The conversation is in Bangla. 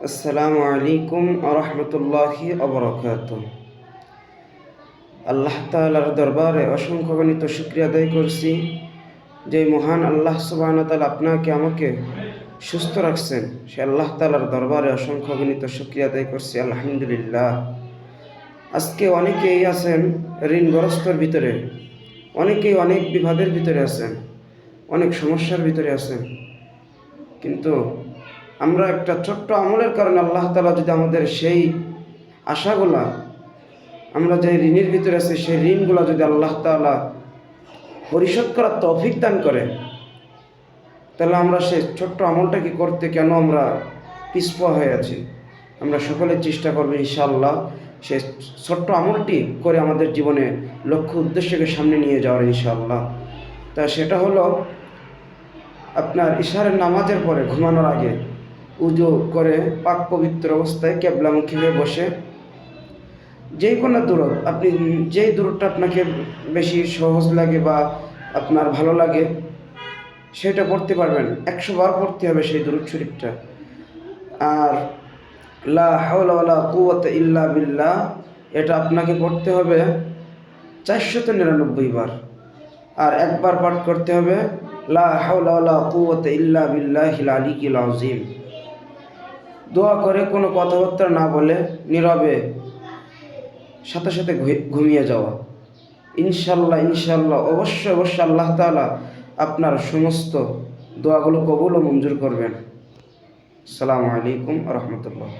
আসসালামু আলাইকুম আরহামতুল্লাহি আবরাকাতুহ। আল্লাহ তাআলার দরবারে অসংখ্য গণিত শুকরিয়া আদায় করছি যে মহান আল্লাহ সুবহানাহু ওয়া তাআলা আপনাকে আমাকে সুস্থ রাখছেন। সে আল্লাহ তাআলার দরবারে অসংখ্য গণিত শুকরিয়া আদায় করছি, আলহামদুলিল্লাহ। আজকে অনেকেই আছেন ঋণগ্রস্তর ভিতরে, অনেকেই অনেক বিবাদের ভিতরে আছেন, অনেক সমস্যার ভিতরে আছেন। কিন্তু আমরা একটা ছোট্ট আমলের কারণে আল্লাহ তাআলা যদি আমাদের সেই আশাগুলা, আমরা যে ঋণের ভিতরে আছি সেই ঋণগুলা যদি আল্লাহ তাআলা পরিশোধ করার তৌফিক দান করে, তাহলে আমরা সেই ছোট্ট আমলটাকে করতে কেন আমরা পিছপা হয়ে আছি? আমরা সকলে চেষ্টা করবো ইনশাআল্লাহ সে ছোট্ট আমলটি করে আমাদের জীবনে লক্ষ্য উদ্দেশ্যকে সামনে নিয়ে যাওয়ার ইনশাআল্লাহ। তা সেটা হলো আপনার ইশারের নামাজের পরে ঘুমানোর আগে উজু করে পাক পবিত্র অবস্থায় কেবলামুখী হয়ে বসে যে কোনো দূরত, আপনি যেই দূরটা আপনাকে বেশি সহজ লাগে বা আপনার ভালো লাগে সেটা পড়তে পারবেন। 100 বার পড়তে হবে সেই দুরূদ শরীফটা। আর লা হাওলা ওয়ালা কুওয়াতা ইল্লা বিল্লাহ এটা আপনাকে পড়তে হবে 499 বার। আর একবার পাঠ করতে হবে লা হাওলা ওয়ালা কুওয়াতা ইল্লা বিল্লাহিল আলিয়্যিল আযীম। দোয়া করে কোনো কথাবার্তা না বলে নীরবে সাথে সাথে ঘুমিয়ে যাওয়া। ইনশাল্লাহ ইনশাল্লাহ অবশ্যই অবশ্যই আল্লাহ তাআলা আপনার সমস্ত দোয়াগুলো কবুল ও মঞ্জুর করবেন। আসসালামু আলাইকুম ওয়া রাহমাতুল্লাহ।